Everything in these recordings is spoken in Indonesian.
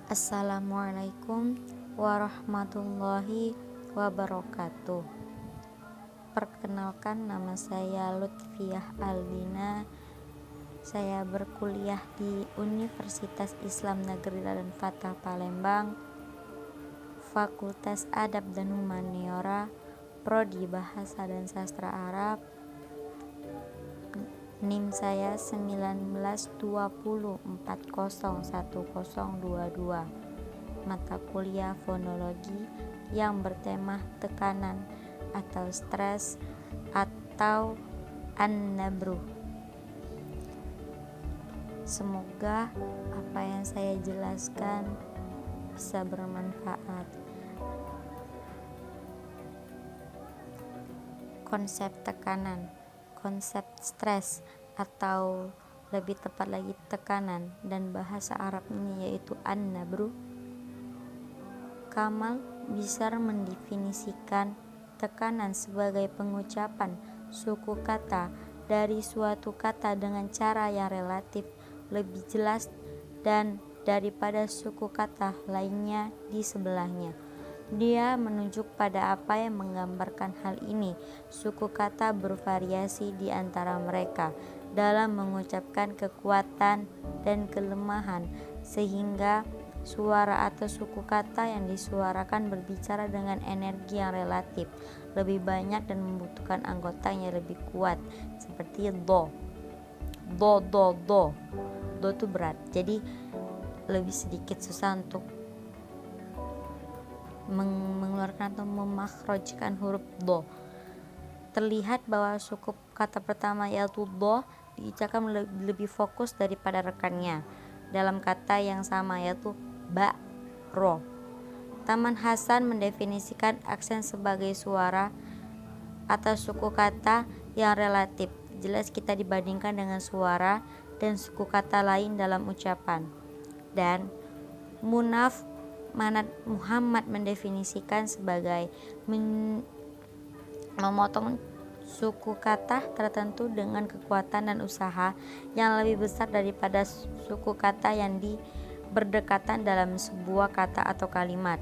Assalamualaikum warahmatullahi wabarakatuh. Perkenalkan, nama saya Lutfiah Aldina. Saya berkuliah di Universitas Islam Negeri Raden Fatah Palembang, Fakultas Adab dan Humaniora, Prodi Bahasa dan Sastra Arab. NIM saya 1920401022. Mata kuliah fonologi yang bertema tekanan atau stres atau an-nabruh. Semoga apa yang saya jelaskan bisa bermanfaat. Konsep tekanan, konsep stres atau lebih tepat lagi tekanan dan bahasa Arabnya yaitu an-nabruh. Kamal Bizar mendefinisikan tekanan sebagai pengucapan suku kata dari suatu kata dengan cara yang relatif lebih jelas dan daripada suku kata lainnya di sebelahnya. Dia menunjuk pada apa yang menggambarkan hal ini. Suku kata bervariasi di antara mereka dalam mengucapkan kekuatan dan kelemahan, sehingga suara atau suku kata yang disuarakan berbicara dengan energi yang relatif lebih banyak dan membutuhkan anggota yang lebih kuat, seperti do itu berat, jadi lebih sedikit susah untuk mengeluarkan atau memakhrajkan huruf do. Terlihat bahwa suku kata pertama yaitu do diucapkan lebih fokus daripada rekannya dalam kata yang sama yaitu ro. Taman Hasan mendefinisikan aksen sebagai suara atau suku kata yang relatif jelas kita dibandingkan dengan suara dan suku kata lain dalam ucapan. Dan Munaf Manat Muhammad mendefinisikan sebagai memotong suku kata tertentu dengan kekuatan dan usaha yang lebih besar daripada suku kata yang berdekatan dalam sebuah kata atau kalimat.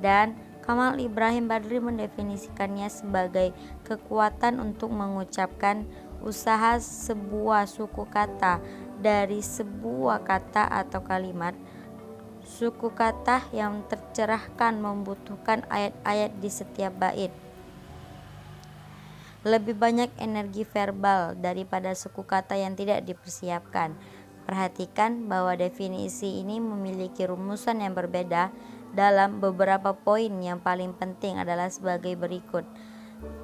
Dan Kamal Ibrahim Badri mendefinisikannya sebagai kekuatan untuk mengucapkan usaha sebuah suku kata dari sebuah kata atau kalimat. Suku kata yang tercerahkan membutuhkan ayat-ayat di setiap bait. Lebih banyak energi verbal daripada suku kata yang tidak dipersiapkan. Perhatikan bahwa definisi ini memiliki rumusan yang berbeda dalam beberapa poin. Yang paling penting adalah sebagai berikut.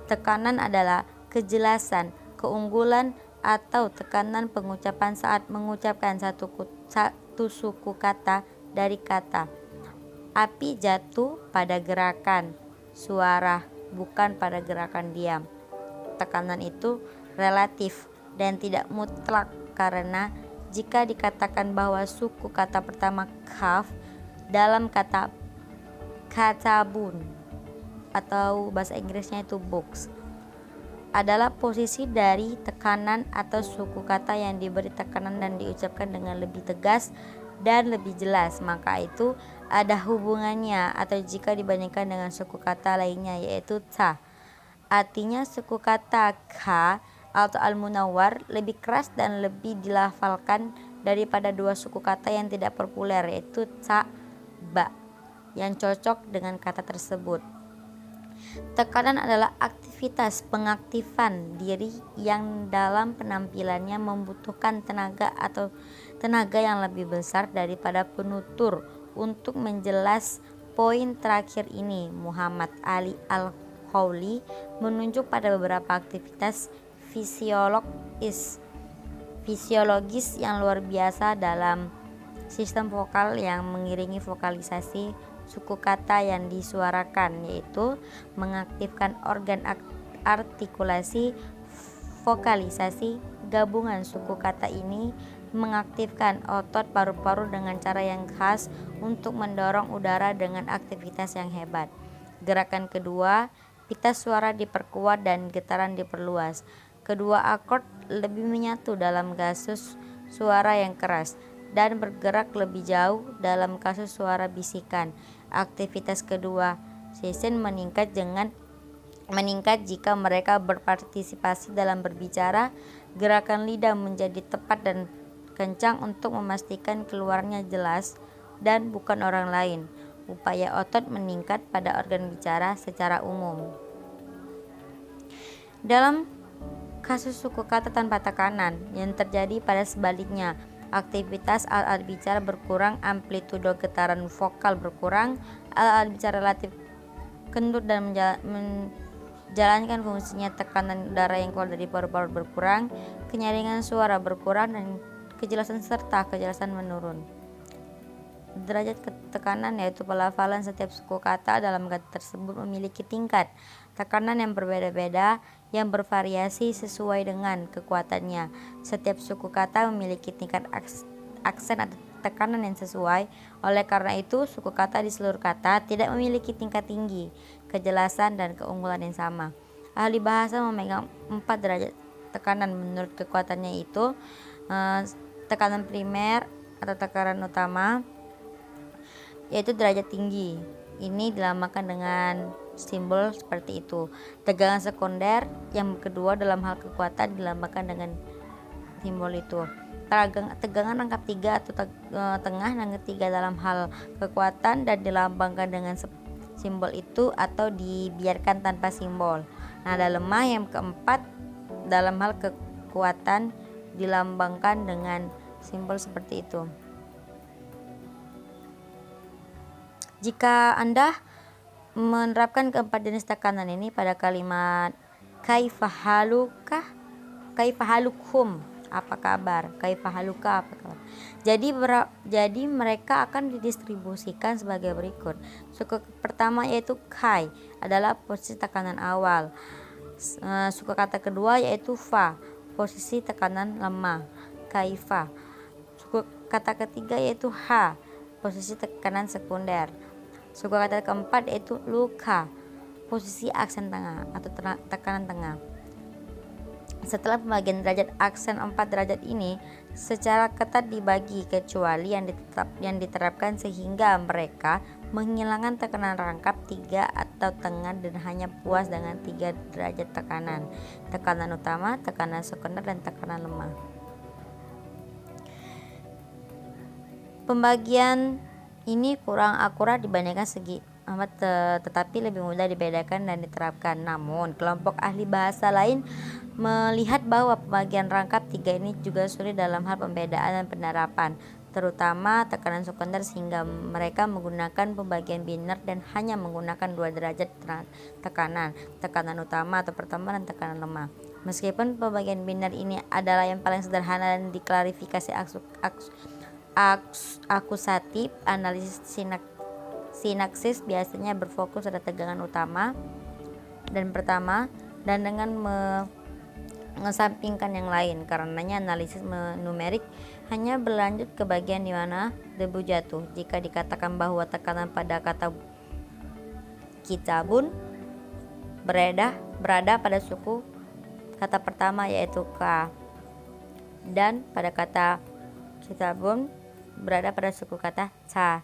Tekanan adalah kejelasan, keunggulan atau tekanan pengucapan saat mengucapkan satu suku kata dari kata. Api jatuh pada gerakan suara, bukan pada gerakan diam. Tekanan itu relatif dan tidak mutlak, karena jika dikatakan bahwa suku kata pertama kaf dalam kata katabun atau bahasa Inggrisnya itu books adalah posisi dari tekanan atau suku kata yang diberi tekanan dan diucapkan dengan lebih tegas dan lebih jelas, maka itu ada hubungannya atau jika dibandingkan dengan suku kata lainnya yaitu ta. Artinya suku kata ka atau al-munawwar lebih keras dan lebih dilafalkan daripada dua suku kata yang tidak populer yaitu ta, ba yang cocok dengan kata tersebut. Tekanan adalah aktivitas pengaktifan diri yang dalam penampilannya membutuhkan tenaga atau tenaga yang lebih besar daripada penutur. Untuk menjelas poin terakhir ini, Muhammad Ali Al-Khawli menunjuk pada beberapa aktivitas fisiologis yang luar biasa dalam sistem vokal yang mengiringi vokalisasi suku kata yang disuarakan, yaitu mengaktifkan organ artikulasi, vokalisasi. Gabungan suku kata ini mengaktifkan otot paru-paru dengan cara yang khas untuk mendorong udara dengan aktivitas yang hebat. Gerakan kedua, pita suara diperkuat dan getaran diperluas. Kedua akord lebih menyatu dalam gasus suara yang keras dan bergerak lebih jauh dalam kasus suara bisikan. Aktivitas kedua session meningkat jika mereka berpartisipasi dalam berbicara. Gerakan lidah menjadi tepat dan kencang untuk memastikan keluarnya jelas dan bukan orang lain. Upaya otot meningkat pada organ bicara secara umum. Dalam kasus suku kata tanpa tekanan, yang terjadi pada sebaliknya, aktivitas alat-alat bicara berkurang, amplitudo getaran vokal berkurang, alat-alat bicara relatif kendor dan menjalankan fungsinya, tekanan udara yang keluar dari paru-paru berkurang, kenyaringan suara berkurang, dan kejelasan serta kejelasan menurun. Derajat tekanan yaitu pelafalan setiap suku kata dalam kata tersebut memiliki tingkat tekanan yang berbeda-beda yang bervariasi sesuai dengan kekuatannya. Setiap suku kata memiliki tingkat aksen atau tekanan yang sesuai. Oleh karena itu, suku kata di seluruh kata tidak memiliki tingkat tinggi, kejelasan, dan keunggulan yang sama. Ahli bahasa memegang 4 derajat tekanan menurut kekuatannya, itu tekanan primer atau tekanan utama, yaitu derajat tinggi. Ini dilambangkan dengan simbol seperti itu. Tegangan sekunder yang kedua dalam hal kekuatan dilambangkan dengan simbol itu. Tegangan rangkap 3 atau tengah dan ketiga dalam hal kekuatan dan dilambangkan dengan simbol itu atau dibiarkan tanpa simbol. Nada lemah yang keempat dalam hal kekuatan dilambangkan dengan simbol seperti itu. Jika Anda menerapkan keempat jenis tekanan ini pada kalimat kaifahalukum, apa kabar, kaifahaluka, apa kabar. Jadi mereka akan didistribusikan sebagai berikut. Suku pertama yaitu kai adalah posisi tekanan awal. Suku kata kedua yaitu fa, posisi tekanan lemah, kaifa. Suku kata ketiga yaitu ha, posisi tekanan sekunder. Suku kata keempat yaitu luka, posisi aksen tengah atau tekanan tengah. Setelah pembagian derajat aksen 4 derajat ini secara ketat dibagi kecuali yang diterapkan sehingga mereka menghilangkan tekanan rangkap 3 atau tengah dan hanya puas dengan 3 derajat tekanan: tekanan utama, tekanan sekunder, dan tekanan lemah. Pembagian ini kurang akurat dibandingkan segi tetapi lebih mudah dibedakan dan diterapkan. Namun kelompok ahli bahasa lain melihat bahwa pembagian rangkap 3 ini juga sulit dalam hal pembedaan dan penerapan, terutama tekanan sekunder, sehingga mereka menggunakan pembagian biner dan hanya menggunakan 2 derajat tekanan utama atau pertama dan tekanan lemah. Meskipun pembagian biner ini adalah yang paling sederhana dan diklarifikasi akusatif, analisis sinaksis biasanya berfokus pada tegangan utama dan pertama dan dengan mengesampingkan yang lain. Karenanya analisis numerik hanya berlanjut ke bagian di mana debu jatuh. Jika dikatakan bahwa tekanan pada kata kitabun berada pada suku kata pertama yaitu ka, dan pada kata kitabun berada pada suku kata ca,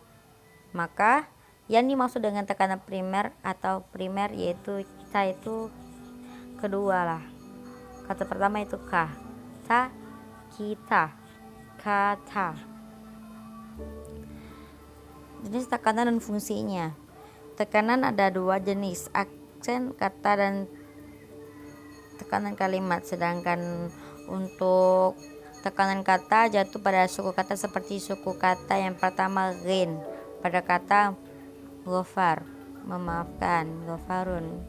maka yang dimaksud dengan tekanan primer atau primer yaitu ca itu kedua lah. Kata pertama itu ka, ta, kita, kata. Jenis tekanan dan fungsinya. Tekanan ada 2 jenis, aksen kata dan tekanan kalimat. Sedangkan untuk tekanan kata jatuh pada suku kata seperti suku kata yang pertama ghin pada kata ghafar, memaafkan, ghafarun,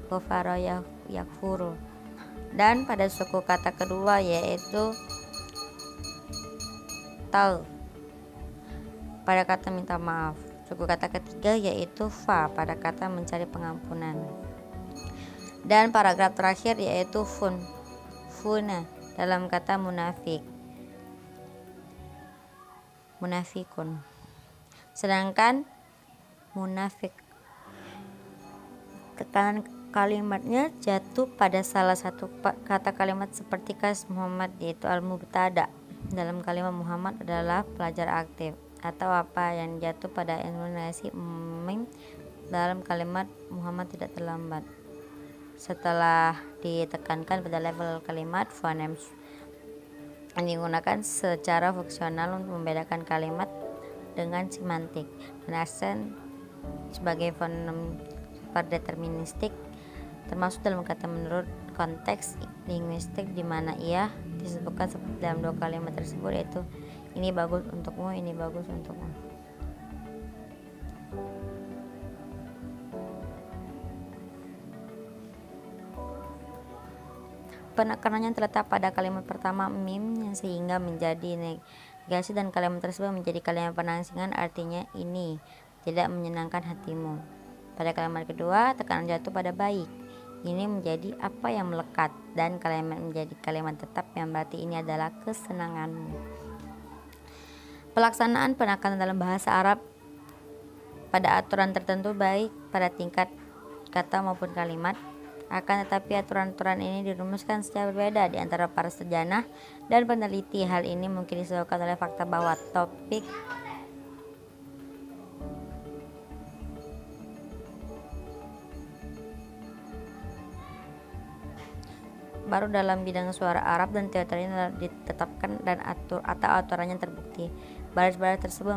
ghafara yaghfuru, dan pada suku kata kedua yaitu tal pada kata minta maaf. Suku kata ketiga yaitu fa pada kata mencari pengampunan. Dan paragraf terakhir yaitu funa dalam kata munafikun. Sedangkan munafik tekanan kalimatnya jatuh pada salah satu kata kalimat seperti kas Muhammad yaitu al-mubtada. dalam kalimat Muhammad adalah pelajar aktif, atau apa yang jatuh pada intonasi mim dalam kalimat Muhammad tidak terlambat. Setelah ditekankan pada level kalimat, fonem digunakan secara fungsional untuk membedakan kalimat dengan semantik, dan aksen sebagai fonem superdeterministik termasuk dalam kata menurut konteks linguistik, di mana ia disebutkan seperti dalam dua kalimat tersebut, yaitu ini bagus untukmu, ini bagus untukmu. Penekanannya terletak pada kalimat pertama mim yang sehingga menjadi negasi, dan kalimat tersebut menjadi kalimat penasihkan, artinya ini tidak menyenangkan hatimu. Pada kalimat kedua, tekanan jatuh pada baik, ini menjadi apa yang melekat, dan kalimat menjadi kalimat tetap yang berarti ini adalah kesenanganmu. Pelaksanaan penekanan dalam bahasa Arab pada aturan tertentu baik pada tingkat kata maupun kalimat. Akan tetapi aturan-aturan ini dirumuskan secara berbeda di antara para sarjana dan peneliti. Hal ini mungkin disebabkan oleh fakta bahwa topik baru dalam bidang suara Arab dan teorinya ditetapkan dan aturannya terbukti. Baris-baris tersebut